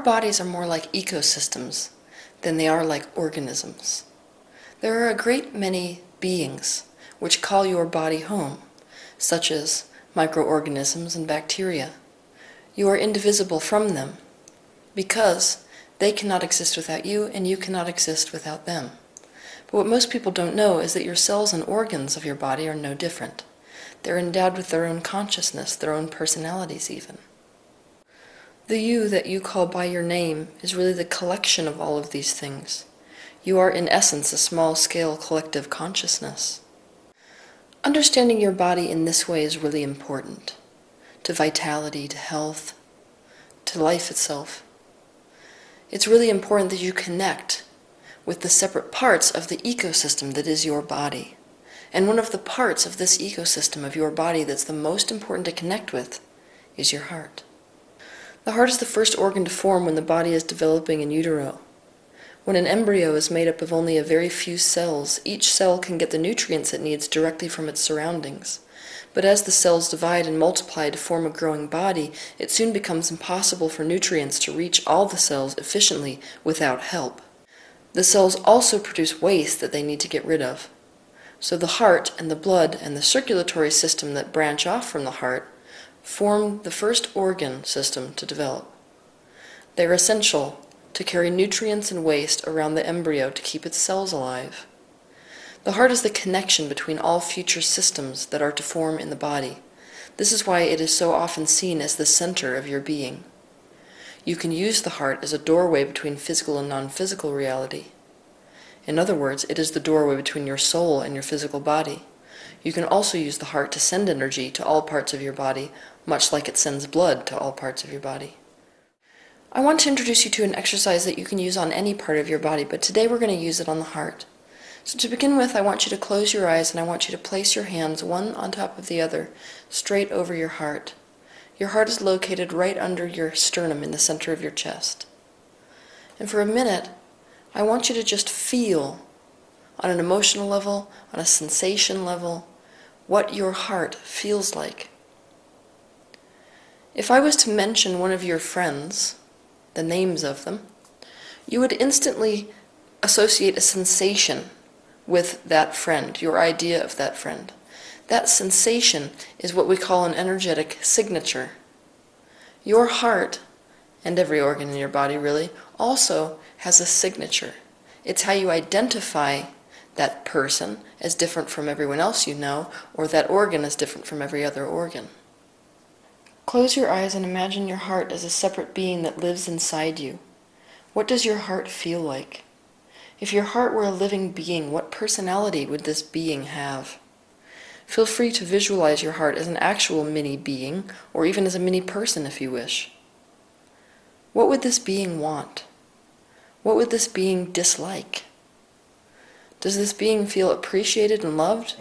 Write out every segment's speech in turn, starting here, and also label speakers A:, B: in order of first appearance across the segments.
A: bodies are more like ecosystems than they are like organisms. There are a great many beings which call your body home, such as microorganisms and bacteria. You are indivisible from them because they cannot exist without you and you cannot exist without them. But what most people don't know is that your cells and organs of your body are no different. They're endowed with their own consciousness, their own personalities even. The you that you call by your name is really the collection of all of these things. You are in essence a small-scale collective consciousness. Understanding your body in this way is really important to vitality, to health, to life itself. It's really important that you connect with the separate parts of the ecosystem that is your body. And one of the parts of this ecosystem of your body that's the most important to connect with is your heart. The heart is the first organ to form when the body is developing in utero. When an embryo is made up of only a very few cells, each cell can get the nutrients it needs directly from its surroundings. But as the cells divide and multiply to form a growing body, it soon becomes impossible for nutrients to reach all the cells efficiently without help. The cells also produce waste that they need to get rid of. So the heart and the blood and the circulatory system that branch off from the heart form the first organ system to develop. They are essential to carry nutrients and waste around the embryo to keep its cells alive. The heart is the connection between all future systems that are to form in the body. This is why it is so often seen as the center of your being. You can use the heart as a doorway between physical and non-physical reality. In other words, it is the doorway between your soul and your physical body. You can also use the heart to send energy to all parts of your body, much like it sends blood to all parts of your body. I want to introduce you to an exercise that you can use on any part of your body, but today we're going to use it on the heart. So to begin with, I want you to close your eyes and I want you to place your hands one on top of the other, straight over your heart. Your heart is located right under your sternum in the center of your chest. And for a minute, I want you to just feel, on an emotional level, on a sensation level, what your heart feels like. If I was to mention one of your friends, the names of them, you would instantly associate a sensation with that friend, your idea of that friend. That sensation is what we call an energetic signature. Your heart, and every organ in your body really, also has a signature. It's how you identify that person as different from everyone else you know, or that organ as different from every other organ. Close your eyes and imagine your heart as a separate being that lives inside you. What does your heart feel like? If your heart were a living being, what personality would this being have? Feel free to visualize your heart as an actual mini being, or even as a mini person if you wish. What would this being want? What would this being dislike? Does this being feel appreciated and loved?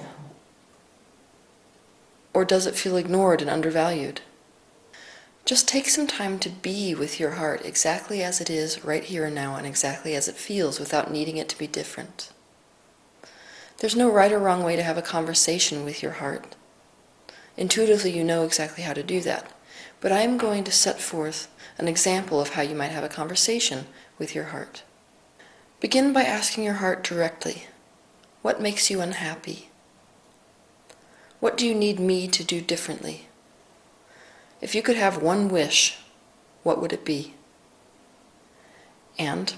A: Or does it feel ignored and undervalued? Just take some time to be with your heart exactly as it is right here and now and exactly as it feels without needing it to be different. There's no right or wrong way to have a conversation with your heart. Intuitively you know exactly how to do that, but I am going to set forth an example of how you might have a conversation with your heart. Begin by asking your heart directly, what makes you unhappy? What do you need me to do differently? If you could have one wish, what would it be? And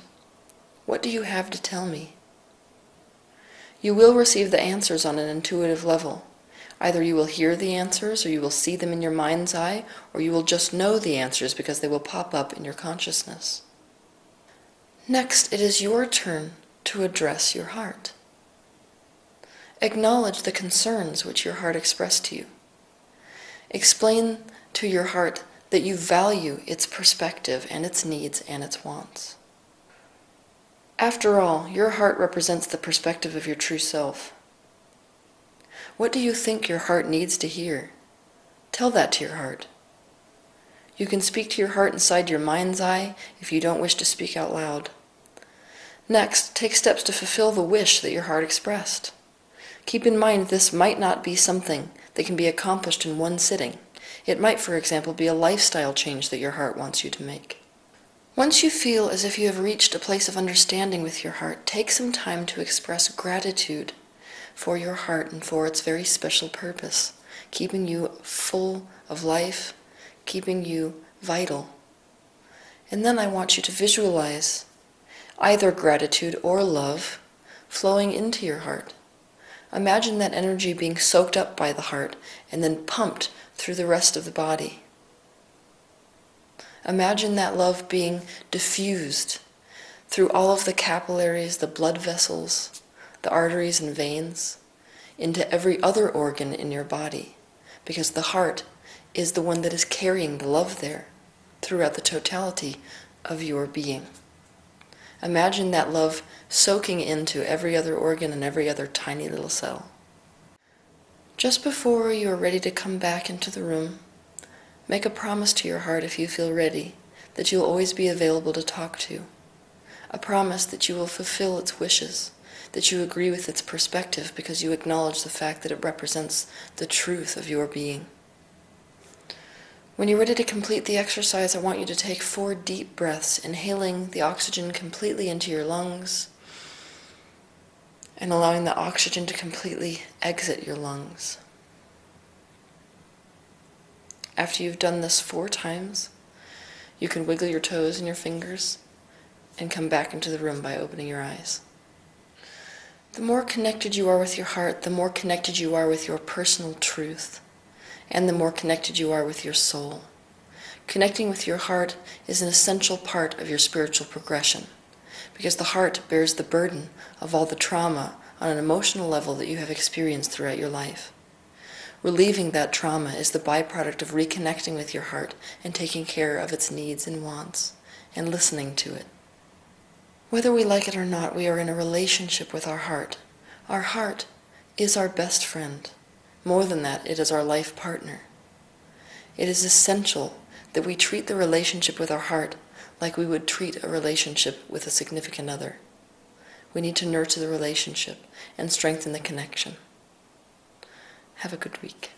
A: what do you have to tell me? You will receive the answers on an intuitive level. Either you will hear the answers, or you will see them in your mind's eye, or you will just know the answers because they will pop up in your consciousness. Next, it is your turn to address your heart. Acknowledge the concerns which your heart expressed to you. Explain to your heart that you value its perspective and its needs and its wants. After all, your heart represents the perspective of your true self. What do you think your heart needs to hear? Tell that to your heart. You can speak to your heart inside your mind's eye if you don't wish to speak out loud. Next, take steps to fulfill the wish that your heart expressed. Keep in mind this might not be something that can be accomplished in one sitting. It might, for example, be a lifestyle change that your heart wants you to make. Once you feel as if you have reached a place of understanding with your heart, take some time to express gratitude for your heart and for its very special purpose, keeping you full of life, keeping you vital. And then I want you to visualize either gratitude or love flowing into your heart. Imagine that energy being soaked up by the heart and then pumped through the rest of the body. Imagine that love being diffused through all of the capillaries, the blood vessels, the arteries and veins, into every other organ in your body, because the heart is the one that is carrying the love there throughout the totality of your being. Imagine that love soaking into every other organ and every other tiny little cell. Just before you are ready to come back into the room, make a promise to your heart, if you feel ready, that you will always be available to talk to. A promise that you will fulfill its wishes, that you agree with its perspective because you acknowledge the fact that it represents the truth of your being. When you're ready to complete the exercise, I want you to take 4 deep breaths, inhaling the oxygen completely into your lungs and allowing the oxygen to completely exit your lungs. After you've done this 4 times, you can wiggle your toes and your fingers and come back into the room by opening your eyes. The more connected you are with your heart, the more connected you are with your personal truth, and the more connected you are with your soul. Connecting with your heart is an essential part of your spiritual progression, because the heart bears the burden of all the trauma on an emotional level that you have experienced throughout your life. Relieving that trauma is the byproduct of reconnecting with your heart and taking care of its needs and wants, and listening to it. Whether we like it or not, we are in a relationship with our heart. Our heart is our best friend. More than that, it is our life partner. It is essential that we treat the relationship with our heart like we would treat a relationship with a significant other. We need to nurture the relationship and strengthen the connection. Have a good week.